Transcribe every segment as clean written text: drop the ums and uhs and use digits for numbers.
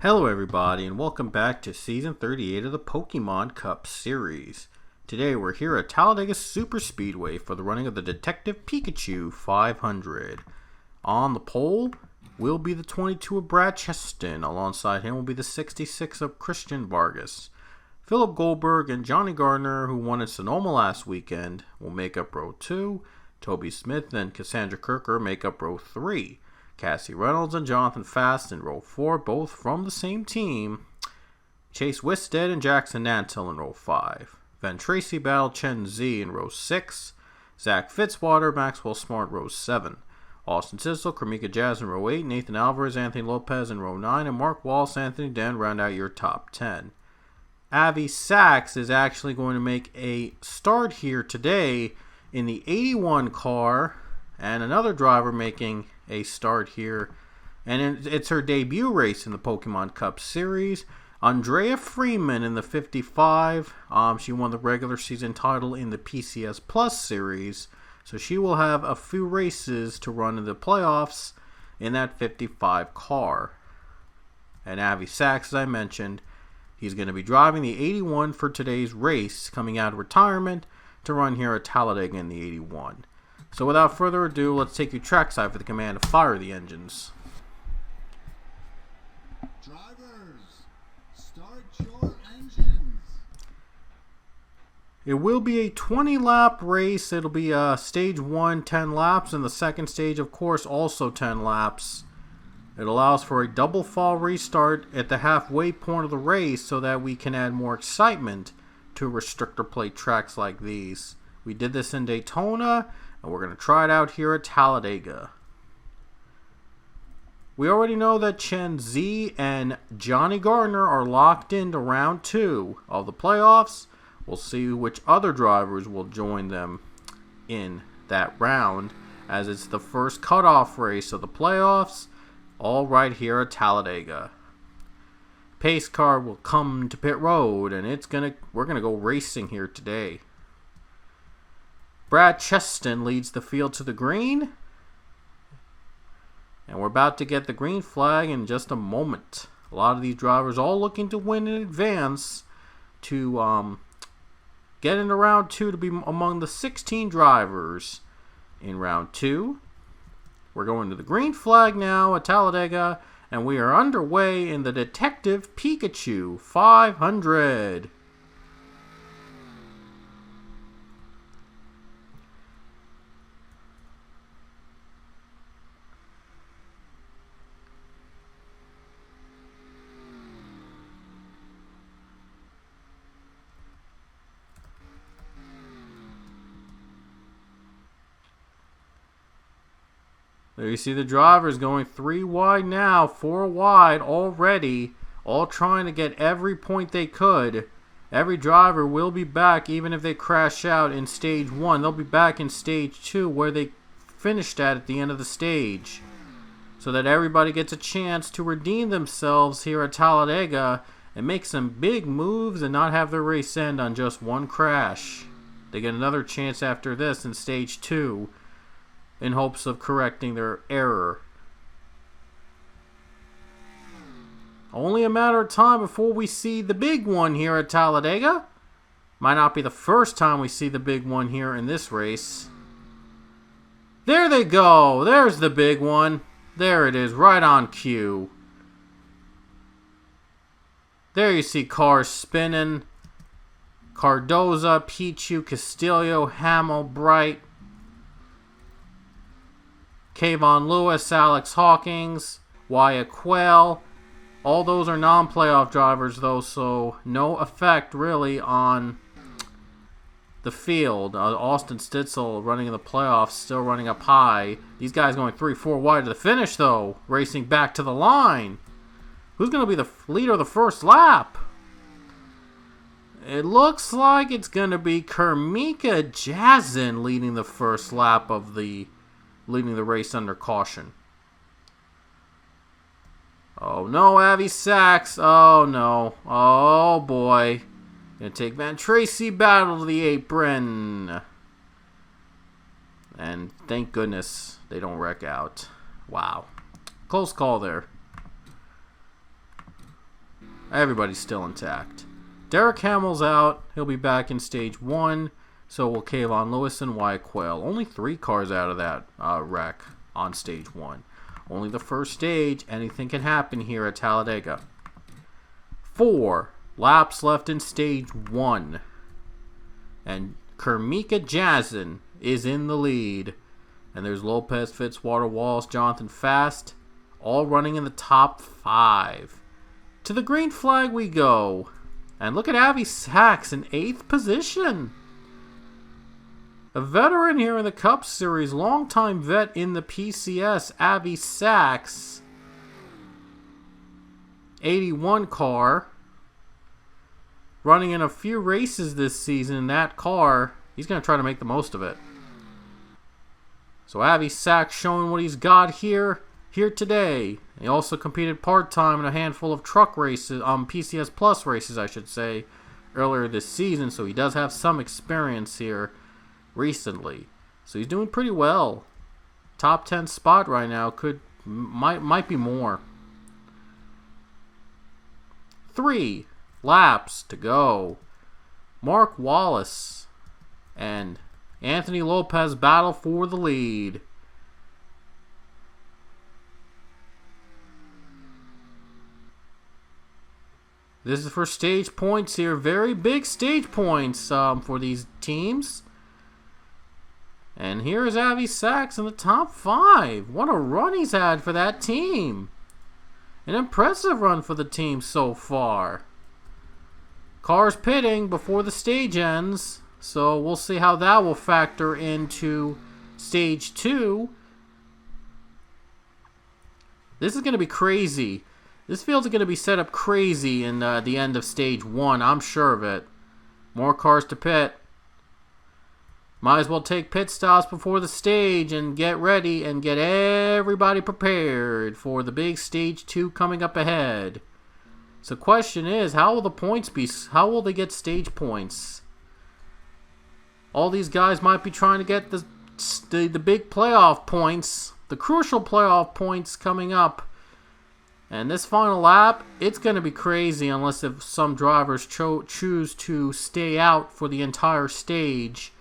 Hello everybody and welcome back to Season 38 of the Pokemon Cup series. Today we're here at Talladega Super Speedway for the running of the Detective Pikachu 500. On the pole will be the 22 of Brad Cheston. Alongside him will be the 66 of Christian Vargas. Philip Goldberg and Johnny Gardner, who won in Sonoma last weekend, will make up row 2. Toby Smith and Cassandra Kirker make up row 3. Cassie Reynolds and Jonathan Fast in row 4, both from the same team. Chase Wisted and Jackson Nantel in row 5. Van Tracy battled Chen Z in row 6. Zach Fitzwater, Maxwell Smart, row 7. Austin Sissel, Kamika Jazz in row 8. Nathan Alvarez, Anthony Lopez in row 9. And Mark Wallace, Anthony Den round out your top 10. Avi Sachs is actually going to make a start here today in the 81 car. And another driver making a start here. And it's her debut race in the Pokemon Cup series. Andrea Freeman in the 55. She won the regular season title in the PCS Plus series. So she will have a few races to run in the playoffs in that 55 car. And Avi Sachs, as I mentioned, he's going to be driving the 81 for today's race, coming out of retirement to run here at Talladega in the 81. So without further ado, let's take you trackside for the command to fire the engines. Drivers, start your engines. It will be a 20-lap race. It'll be stage 1, 10 laps, and the second stage, of course, also 10 laps. It allows for a double fall restart at the halfway point of the race so that we can add more excitement to restrictor plate tracks like these. We did this in Daytona, and we're going to try it out here at Talladega. We already know that Chen Z and Johnny Gardner are locked into round 2 of the playoffs. We'll see which other drivers will join them in that round, as it's the first cutoff race of the playoffs, all right here at Talladega. Pace car will come to pit road, and we're gonna go racing here today. Brad Cheston leads the field to the green. And we're about to get the green flag in just a moment. A lot of these drivers all looking to win in advance to get into round 2 to be among the 16 drivers in round 2. We're going to the green flag now at Talladega, and we are underway in the Detective Pikachu 500. There you see the drivers going 3 wide now, 4 wide already, all trying to get every point they could. Every driver will be back even if they crash out in stage 1. They'll be back in stage 2 where they finished at the end of the stage. So that everybody gets a chance to redeem themselves here at Talladega and make some big moves and not have their race end on just one crash. They get another chance after this in stage 2. In hopes of correcting their error. Only a matter of time before we see the big one here at Talladega. Might not be the first time we see the big one here in this race. There they go. There's the big one. There it is, right on cue. There you see cars spinning. Cardoza, Pichu, Castillo, Hamill, Bright, Kayvon Lewis, Alex Hawkins, Wyatt Quayle. All those are non-playoff drivers, though, so no effect really on the field. Austin Stitzel running in the playoffs, still running up high. These guys going 3-4 wide to the finish, though, racing back to the line. Who's going to be the leader of the first lap? It looks like it's going to be Kamika Jazin leading the first lap of leading the race under caution. Oh no, Avi Sachs. Oh no. Oh boy. Gonna take Van Tracy battle to the apron. And thank goodness they don't wreck out. Wow. Close call there. Everybody's still intact. Derek Hamill's out. He'll be back in stage 1. So will Kayvon Lewis and Wyatt Quayle. Only 3 cars out of that wreck on stage 1. Only the first stage. Anything can happen here at Talladega. 4 laps left in stage 1. And Kermika Jazin is in the lead. And there's Lopez, Fitzwater, Wallace, Jonathan Fast, all running in the top 5. To the green flag we go. And look at Avi Sachs in 8th position. A veteran here in the Cup Series, longtime vet in the PCS, Avi Sachs. 81 car. Running in a few races this season in that car. He's going to try to make the most of it. So Avi Sachs showing what he's got here today. He also competed part-time in a handful of truck races, PCS Plus races, I should say, earlier this season. So he does have some experience here recently. So he's doing pretty well. Top 10 spot right now. Might be more. 3 laps to go. Mark Wallace and Anthony Lopez battle for the lead. This is for stage points here. Very big stage points for these teams. And here is Avi Sachs in the top 5. What a run he's had for that team. An impressive run for the team so far. Cars pitting before the stage ends. So we'll see how that will factor into stage 2. This is going to be crazy. This field's going to be set up crazy in the end of stage 1. I'm sure of it. More cars to pit. Might as well take pit stops before the stage and get ready and get everybody prepared for the big stage 2 coming up ahead. So question is, how will the points be? How will they get stage points? All these guys might be trying to get the big playoff points, the crucial playoff points coming up. And this final lap, it's going to be crazy unless if some drivers choose to stay out for the entire stage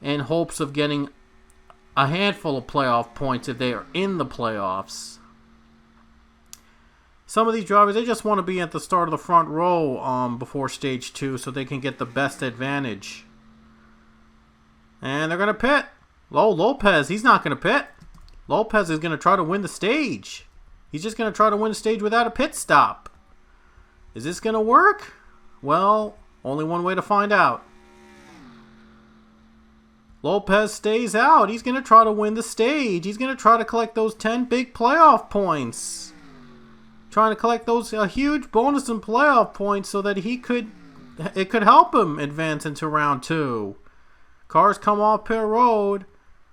in hopes of getting a handful of playoff points if they are in the playoffs. Some of these drivers, they just want to be at the start of the front row before stage 2 so they can get the best advantage. And they're going to pit. Lopez, he's not going to pit. Lopez is going to try to win the stage. He's just going to try to win the stage without a pit stop. Is this going to work? Well, only one way to find out. Lopez stays out. He's going to try to win the stage. He's going to try to collect those 10 big playoff points. Trying to collect those huge bonus and playoff points so that it could help him advance into round 2. Cars come off pit road.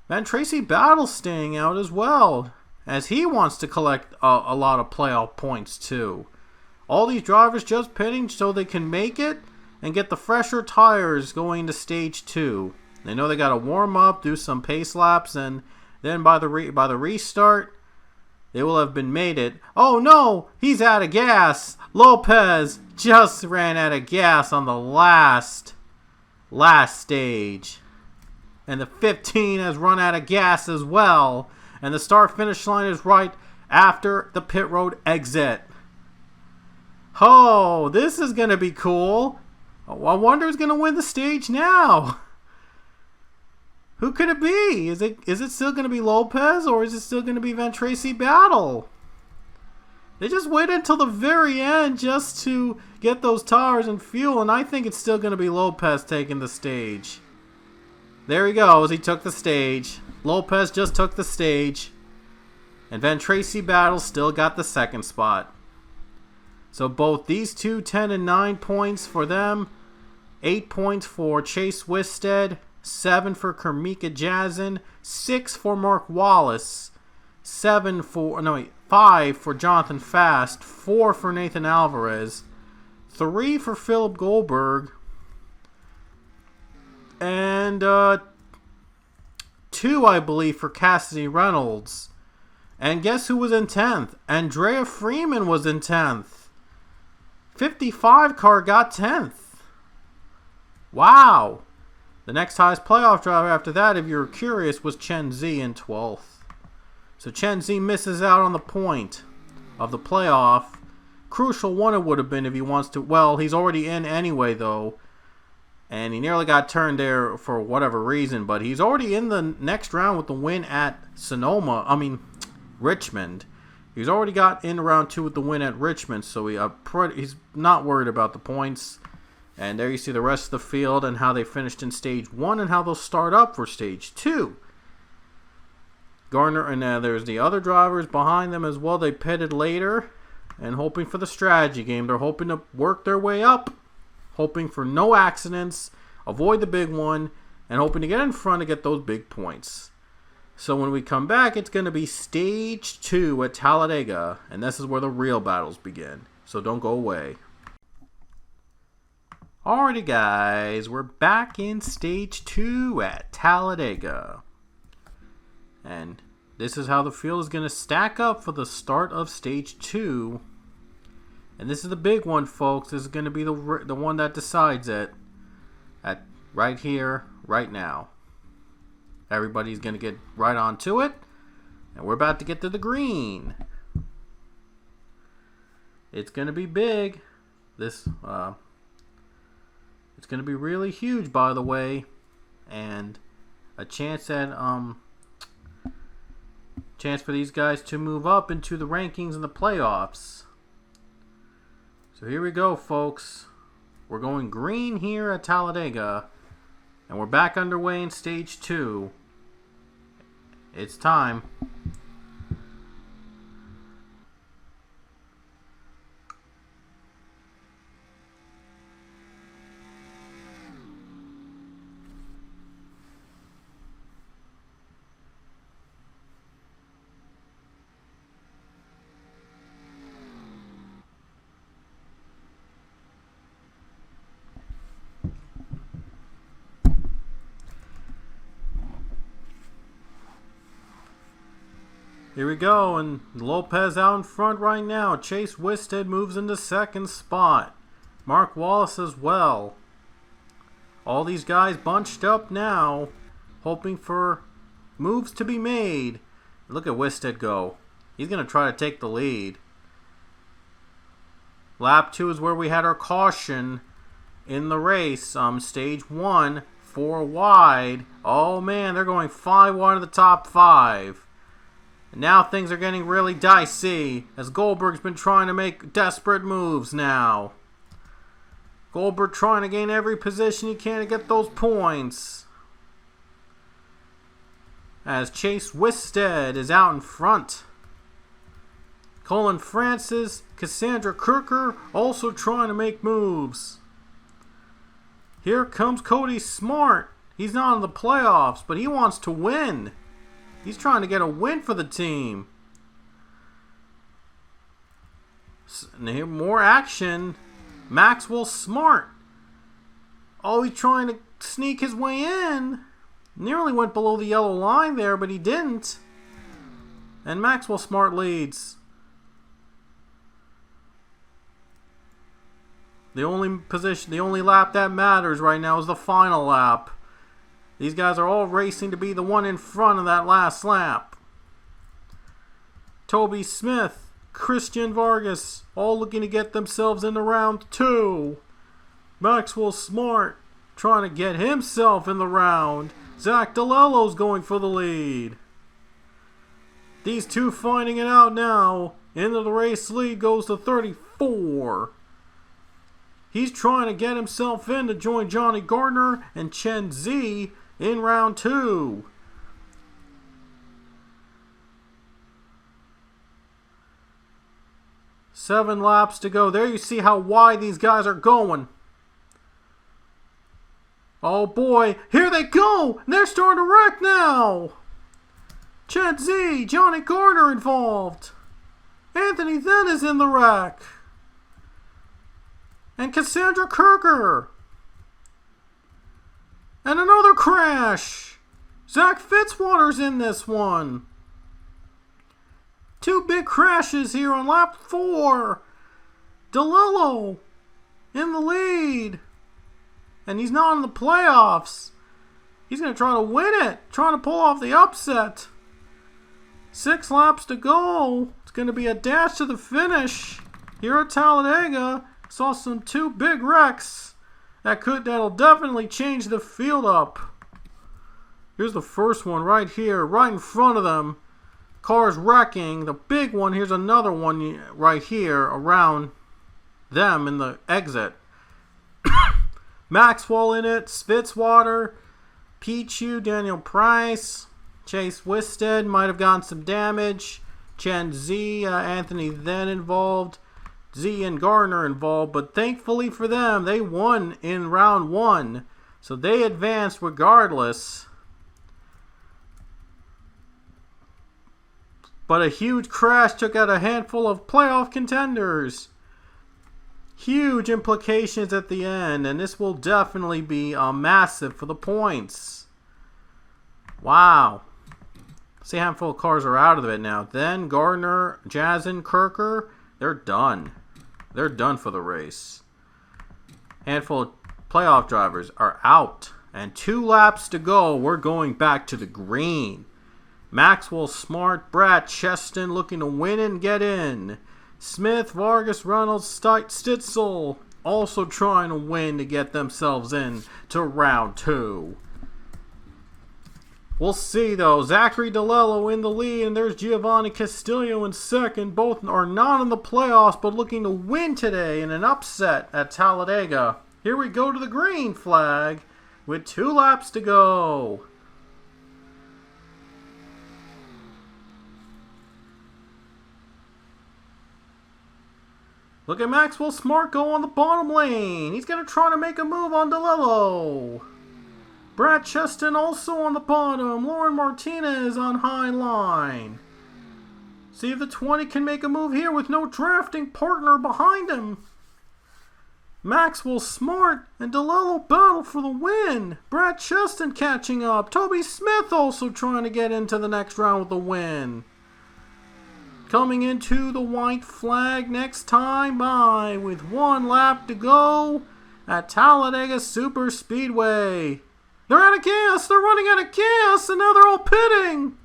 Van Tracy Battle staying out as well, as he wants to collect a lot of playoff points too. All these drivers just pitting so they can make it and get the fresher tires going into stage 2. They know they got to warm up, do some pace laps, and then by the restart, they will have been made it. Oh no, he's out of gas. Lopez just ran out of gas on the last stage. And the 15 has run out of gas as well. And the start-finish line is right after the pit road exit. Oh, this is going to be cool. I wonder who's going to win the stage now. Who could it be? Is it still going to be Lopez or is it still going to be Van Tracy Battle? They just waited until the very end just to get those tires and fuel, and I think it's still going to be Lopez taking the stage. There he goes. He took the stage. Lopez just took the stage. And Van Tracy Battle still got the second spot. So both these two, 10 and 9 points for them. 8 points for Chase Wisted. 7 for Kermika Jazin. 6 for Mark Wallace. 5 for Jonathan Fast. 4 for Nathan Alvarez. 3 for Philip Goldberg. And 2, I believe, for Cassidy Reynolds. And guess who was in 10th? Andrea Freeman was in 10th. 55 car got 10th. Wow. The next highest playoff driver after that, if you're curious, was Chen Z in 12th. So Chen Z misses out on the point of the playoff. Crucial one it would have been if he wants to. Well, he's already in anyway, though. And he nearly got turned there for whatever reason. But he's already in the next round with the win at Richmond. He's already got in round 2 with the win at Richmond. So he's not worried about the points. And there you see the rest of the field and how they finished in stage 1 and how they'll start up for stage 2. Gardner, and there's the other drivers behind them as well. They pitted later and hoping for the strategy game. They're hoping to work their way up, hoping for no accidents, avoid the big one, and hoping to get in front to get those big points. So when we come back, it's going to be stage 2 at Talladega, and this is where the real battles begin. So don't go away. Alrighty guys, we're back in stage 2 at Talladega. And this is how the field is going to stack up for the start of stage 2. And this is the big one, folks. This is going to be the one that decides it. At right here, right now. Everybody's going to get right onto it. And we're about to get to the green. It's going to be big. It's going to be really huge, by the way, and a chance for these guys to move up into the rankings in the playoffs. So here we go, folks. We're going green here at Talladega, and we're back underway in stage 2. It's time. Here we go, and Lopez out in front right now. Chase Wisted moves into second spot. Mark Wallace as well. All these guys bunched up now, hoping for moves to be made. Look at Wisted go. He's going to try to take the lead. Lap 2 is where we had our caution in the race. Stage 1, 4 wide. Oh man, they're going 5 wide of the top 5. And now things are getting really dicey as Goldberg's been trying to make desperate moves now. Goldberg trying to gain every position he can to get those points. As Chase Wisted is out in front. Colin Francis, Cassandra Kirker also trying to make moves. Here comes Cody Smart. He's not in the playoffs, but he wants to win. He's trying to get a win for the team. More action. Maxwell Smart. Oh, he's trying to sneak his way in. Nearly went below the yellow line there, but he didn't. And Maxwell Smart leads. The only lap that matters right now is the final lap. These guys are all racing to be the one in front of that last lap. Toby Smith, Christian Vargas, all looking to get themselves into round 2. Maxwell Smart trying to get himself in the round. Zach DeLello's going for the lead. These two finding it out now. Into the race lead goes to 34. He's trying to get himself in to join Johnny Gardner and Chen Z in round 2. Seven laps to go. There you see how wide these guys are going. Oh boy, here they go! They're starting to wreck now! Chen Z, Johnny Gardner involved. Anthony then is in the wreck. And Cassandra Kirker. And another crash. Zach Fitzwater's in this one. 2 big crashes here on lap 4. DeLillo in the lead. And he's not in the playoffs. He's going to try to win it. Trying to pull off the upset. 6 laps to go. It's going to be a dash to the finish here at Talladega. Saw some 2 big wrecks. That'll definitely change the field up. Here's the first one right here, right in front of them. Cars wrecking. The big one, here's another one right here around them in the exit. Maxwell in it, Fitzwater, Pichu, Daniel Price, Chase Wisted might have gotten some damage. Chen Z, Anthony then involved. Z and Gardner involved, but thankfully for them, they won in round 1. So they advanced regardless. But a huge crash took out a handful of playoff contenders. Huge implications at the end, and this will definitely be massive for the points. Wow. See, a handful of cars are out of it now. Then Gardner, Jazin, Kirker, they're done. They're done for the race. Handful of playoff drivers are out. And 2 laps to go. We're going back to the green. Maxwell, Smart, Brad, Cheston looking to win and get in. Smith, Vargas, Reynolds, Stitzel also trying to win to get themselves in to round 2. We'll see though. Zachary DeLillo in the lead, and there's Giovanni Castillo in second. Both are not in the playoffs, but looking to win today in an upset at Talladega. Here we go to the green flag with 2 laps to go. Look at Maxwell Smart go on the bottom lane. He's going to try to make a move on DeLillo. Brad Cheston also on the bottom. Lauren Martinez on high line. See if the 20 can make a move here with no drafting partner behind him. Maxwell Smart and DeLillo battle for the win. Brad Cheston catching up. Toby Smith also trying to get into the next round with the win. Coming into the white flag next time by with 1 lap to go at Talladega Super Speedway. They're out of gas. They're running out of gas, and now they're all pitting.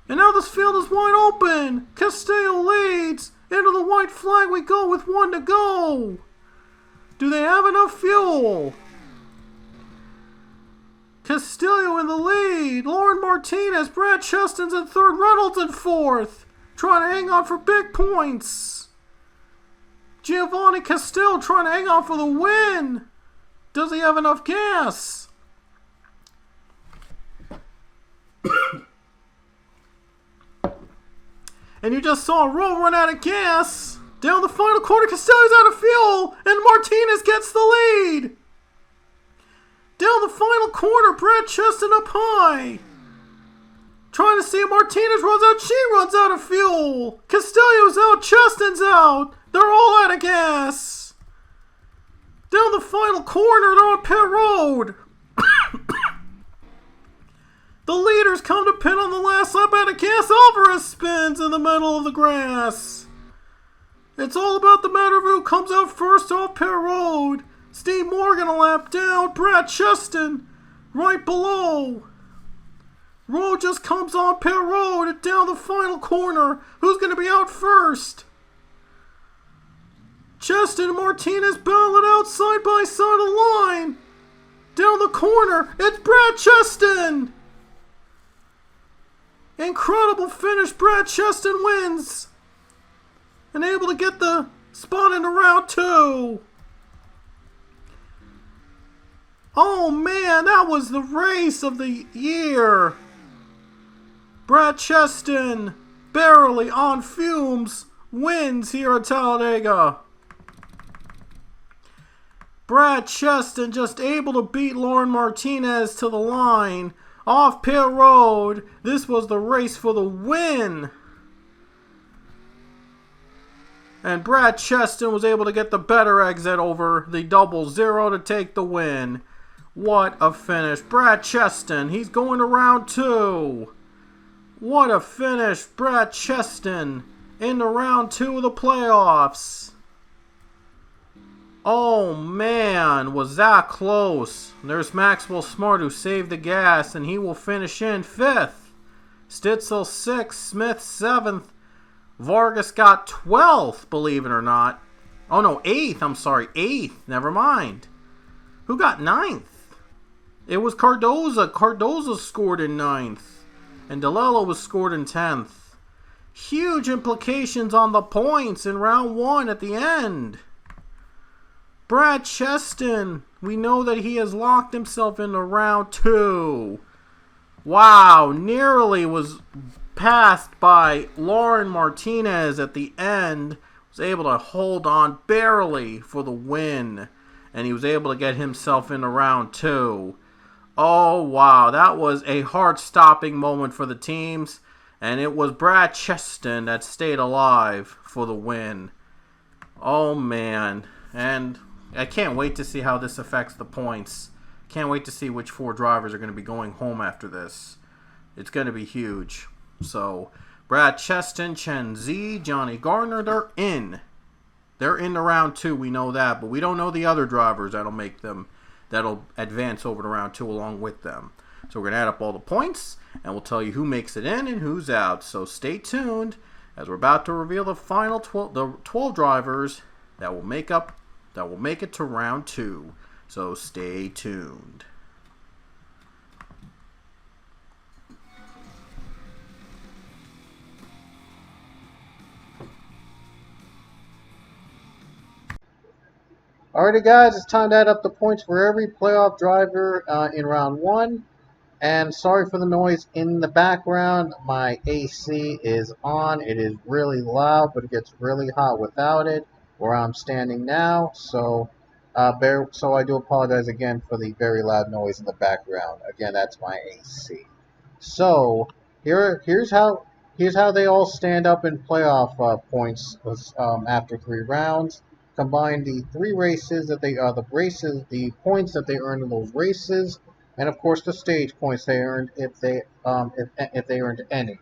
And now this field is wide open. Castillo leads. Into the white flag we go with 1 to go. Do they have enough fuel? Castillo in the lead. Lauren Martinez, Brad Cheston's in 3rd. Reynolds in 4th. Trying to hang on for big points. Giovanni Castillo trying to hang on for the win. Does he have enough gas? And you just saw a row run out of gas. Down the final corner, Castillo's out of fuel. And Martinez gets the lead. Down the final corner, Brad Cheston up high. Trying to see if Martinez runs out. She runs out of fuel. Castillo's out. Cheston's out. They're all out of gas. Down the final corner, they're on pit road. The leaders come to pit on the last lap out of gas. Alvarez spins in the middle of the grass. It's all about the matter of who comes out first off pit road. Steve Morgan a lap down. Brad Cheston right below. Road just comes on pit road and down the final corner. Who's going to be out first? Cheston and Martinez battle it out side by side of the line. Down the corner, it's Brad Cheston. Incredible finish. Brad Cheston wins. And able to get the spot into round 2. Oh man, that was the race of the year. Brad Cheston, barely on fumes, wins here at Talladega. Brad Cheston just able to beat Lauren Martinez to the line. Off pit road, this was the race for the win. And Brad Cheston was able to get the better exit over the 00 to take the win. What a finish. Brad Cheston, he's going to round 2. What a finish. Brad Cheston into round 2 of the playoffs. Oh man, was that close. There's Maxwell Smart who saved the gas, and he will finish in 5th. Stitzel 6th, Smith 7th. Vargas got 12th, believe it or not. Oh no, 8th, I'm sorry, 8th, never mind. Who got 9th? It was Cardoza. Cardoza scored in 9th. And DeLello was scored in 10th. Huge implications on the points in round 1 at the end. Brad Cheston, we know that he has locked himself into round 2. Wow, nearly was passed by Lauren Martinez at the end. Was able to hold on barely for the win. And he was able to get himself into round 2. Oh, wow. That was a heart-stopping moment for the teams. And it was Brad Cheston that stayed alive for the win. Oh, man. And I can't wait to see how this affects the points. Can't wait to see which 4 drivers are going to be going home after this. It's going to be huge. So, Brad Cheston, Chen Zi, Johnny Gardner, they're in. They're in the round 2, we know that. But we don't know the other drivers that'll advance over to round 2 along with them. So we're going to add up all the points, and we'll tell you who makes it in and who's out. So stay tuned, as we're about to reveal the final 12 drivers that will make it to round 2. So stay tuned. Alrighty guys, it's time to add up the points for every playoff driver in round 1. And sorry for the noise in the background. My AC is on. It is really loud, but it gets really hot without it where I'm standing now. So I do apologize again for the very loud noise in the background. Again, that's my AC. So here's how they all stand up in playoff points after 3 rounds. Combine the 3 races that the points that they earned in those races, and of course the stage points they earned if they earned any.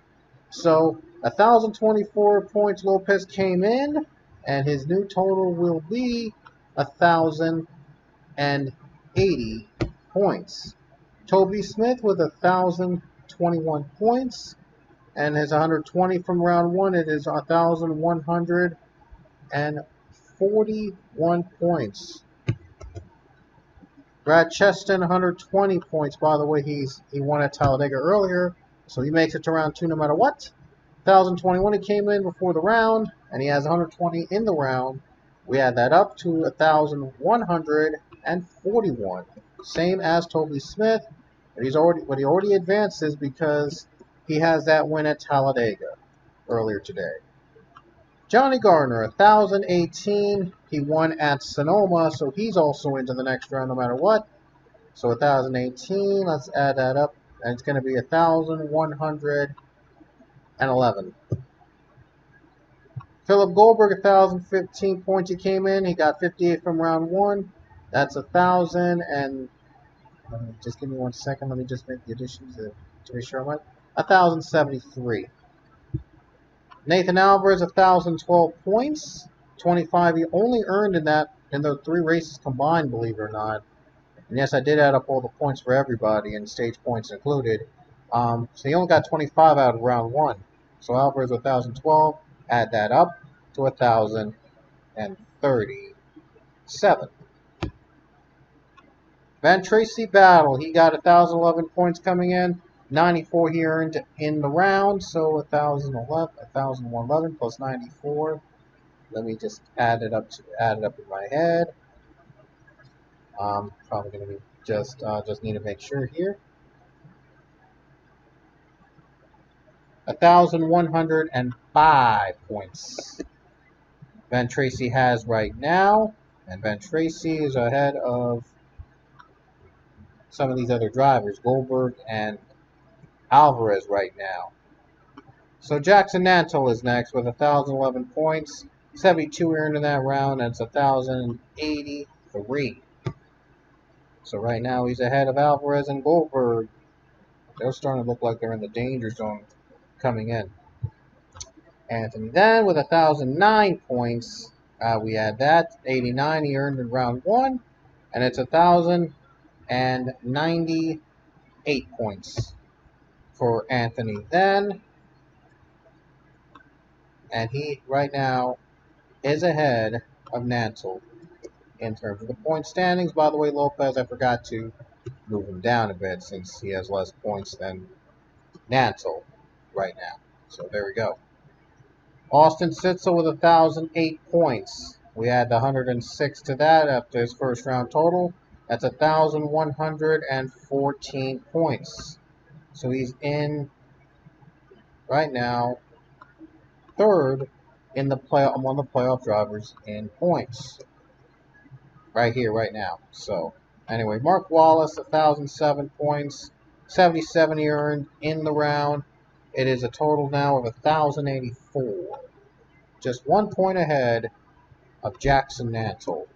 So 1,024 points Lopez came in, and his new total will be 1,080 points. Toby Smith with 1,021 points, and his 120 from round 1. It is 1,141 points. Brad Cheston, 120 points. By the way, he won at Talladega earlier, so he makes it to round 2 no matter what. 1,021 he came in before the round, and he has 120 in the round. We add that up to 1,141, same as Toby Smith. But he already advances because he has that win at Talladega earlier today. Johnny Gardner, 1,018. He won at Sonoma, so he's also into the next round no matter what. So 1,018, let's add that up, and it's going to be 1,111. Philip Goldberg, 1,015 points he came in. He got 58 from round 1. That's 1,000, and just give me 1 second. Let me just make the additions to be sure I'm right. 1,073. Nathan Alvarez, 1,012 points. 25 he only earned in the 3 races combined, believe it or not. And yes, I did add up all the points for everybody, and stage points included. So he only got 25 out of round 1. So Alvarez 1,012. Add that up to 1,037. Van Tracy Battle, he got 1,011 points coming in. 94 he earned in the round, so 1,111 plus 94. Let me just add it up in my head. Probably going to be just need to make sure here. 1,105 points Van Tracy has right now, and Van Tracy is ahead of some of these other drivers, Goldberg and Alvarez right now. So Jackson Nantle is next with 1,011 points. 72 earned in that round, and it's 1,083. So right now he's ahead of Alvarez and Goldberg. They're starting to look like they're in the danger zone coming in. Anthony then with 1,009 points. We add that 89 he earned in round 1, and it's 1,098 points for Anthony then, and he right now is ahead of Nantel in terms of the point standings. By the way, Lopez, I forgot to move him down a bit since he has less points than Nantel right now. So there we go. Austin Sitzel with 1,008 points. We add the 106 to that after his first round total. That's 1,114 points. So he's in right now third in the among the playoff drivers in points. Right here, right now. So anyway, Mark Wallace, 1,007 points. 77 he earned in the round. It is a total now of 1,084. Just 1 point ahead of Jackson Nantel.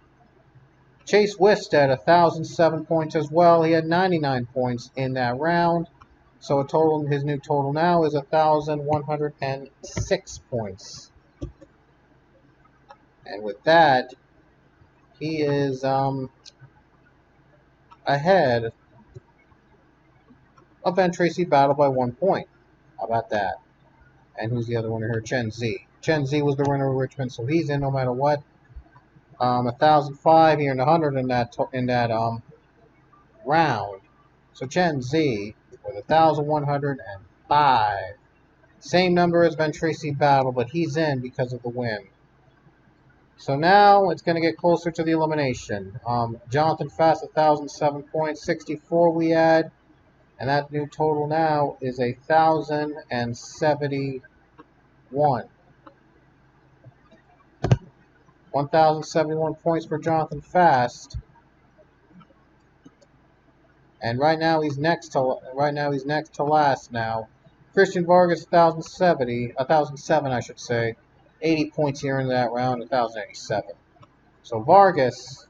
Chase Wisted, 1,007 points as well. He had 99 points in that round. So his new total now is 1,106 points. And with that, he is ahead of Ben Tracy Battle by 1 point. How about that? And who's the other winner here? Chen Z. Chen Z was the winner of Richmond, so he's in no matter what. 1,005 here and 100 in that round. So Chen Z with 1,105. Same number as Ben Tracy Battle, but he's in because of the win. So now it's going to get closer to the elimination. Jonathan Fast, 1,007 points, 64 we add, and that new total now is 1,071. 1,071 points for Jonathan Fast. And right now he's next to last now. Christian Vargas 1,007 I should say. 80 points here in that round, 1,087. So Vargas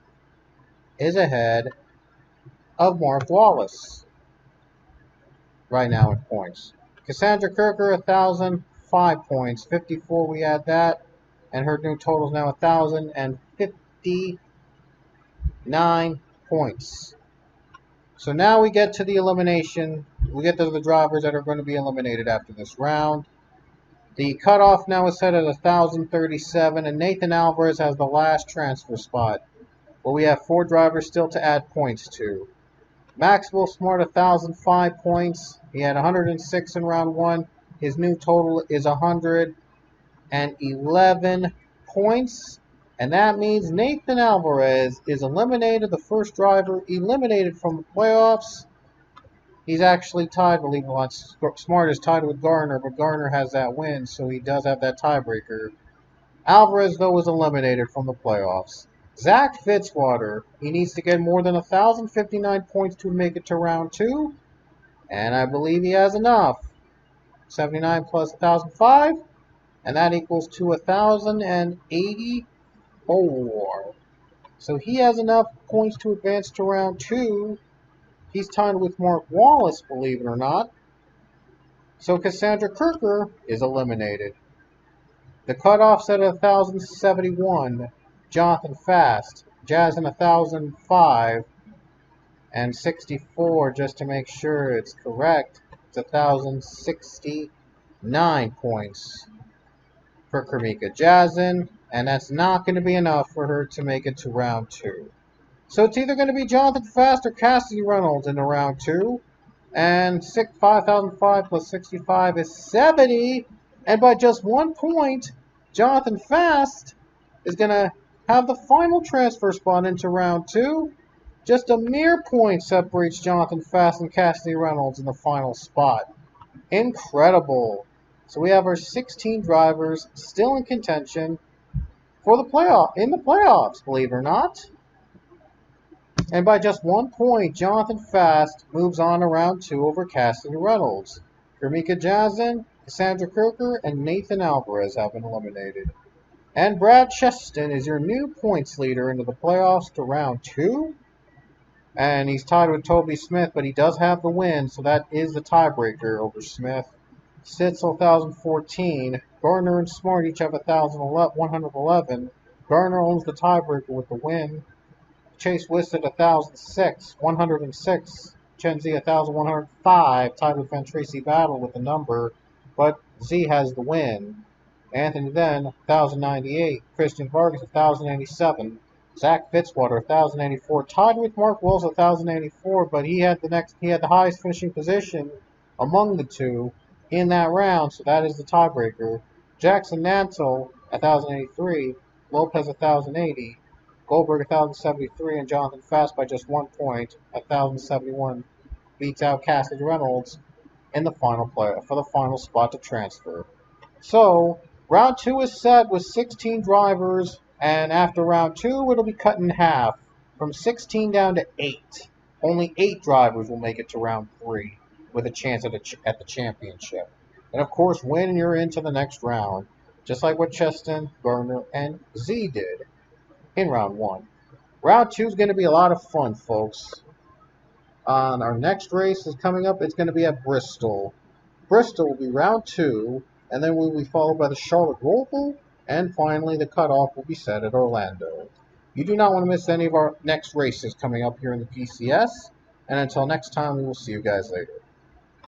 is ahead of Mark Wallace right now in points. Cassandra Kirker 1,005 points, 54 we add that, and her new total is now 1,059 points. So now we get to the elimination. We get to the drivers that are going to be eliminated after this round. The cutoff now is set at 1,037, and Nathan Alvarez has the last transfer spot. But we have 4 drivers still to add points to. Maxwell Smart, 1,005 points. He had 106 in round 1. His new total is 111 points. And that means Nathan Alvarez is eliminated, the first driver eliminated from the playoffs. He's actually tied, believe it or not. Smart is tied with Garner, but Garner has that win, so he does have that tiebreaker. Alvarez, though, was eliminated from the playoffs. Zach Fitzwater, he needs to get more than 1,059 points to make it to round 2. And I believe he has enough. 79 plus 1,005, and that equals to 1,084. So he has enough points to advance to round 2. He's tied with Mark Wallace, believe it or not. So Cassandra Kirker is eliminated. The cutoff's at 1,071. Jonathan Fast, Jazz in 1,005, and 64, just to make sure it's correct. It's 1,069 points for Kamika Jazin, and that's not going to be enough for her to make it to round 2. So it's either going to be Jonathan Fast or Cassidy Reynolds in the round 2. And 5,005 plus 65 is 70. And by just 1 point, Jonathan Fast is going to have the final transfer spot into round 2. Just a mere point separates Jonathan Fast and Cassidy Reynolds in the final spot. Incredible. So we have our 16 drivers still in contention for the playoffs, believe it or not. And by just 1 point, Jonathan Fast moves on to round 2 over Cassidy Reynolds. Kamika Jazin, Cassandra Kirker, and Nathan Alvarez have been eliminated. And Brad Cheston is your new points leader into the playoffs to round 2. And he's tied with Toby Smith, but he does have the win, so that is the tiebreaker over Smith. Sitzel 1,014. Garner and Smart each have 1,111. Garner owns the tiebreaker with the win. Chase Wisted 1,006. Chen Z 1,105. Tied with Van Tracy Battle with the number, but Z has the win. Anthony then 1,098. Christian Vargas 1,087. Zach Fitzwater 1,084. Tied with Mark Wills 1,084, but he had the highest finishing position among the two in that round, so that is the tiebreaker. Jackson Nantel 1,083. Lopez 1,080. Goldberg 1,073, and Jonathan Fast by just 1 point at 1,071 beats out Cassidy Reynolds in the final play for the final spot to transfer. So round 2 is set with 16 drivers, and after round 2 it'll be cut in half from 16 down to 8. Only 8 drivers will make it to round 3 with a chance at the championship. And of course, win, you're into the next round, just like what Cheston, Garner, and Z did in round 1. Round 2 is going to be a lot of fun, folks. Our next race is coming up. It's going to be at Bristol. Bristol will be round 2, and then will be followed by the Charlotte Roval, and finally the cutoff will be set at Orlando. You do not want to miss any of our next races coming up here in the PCS, and until next time, we will see you guys later.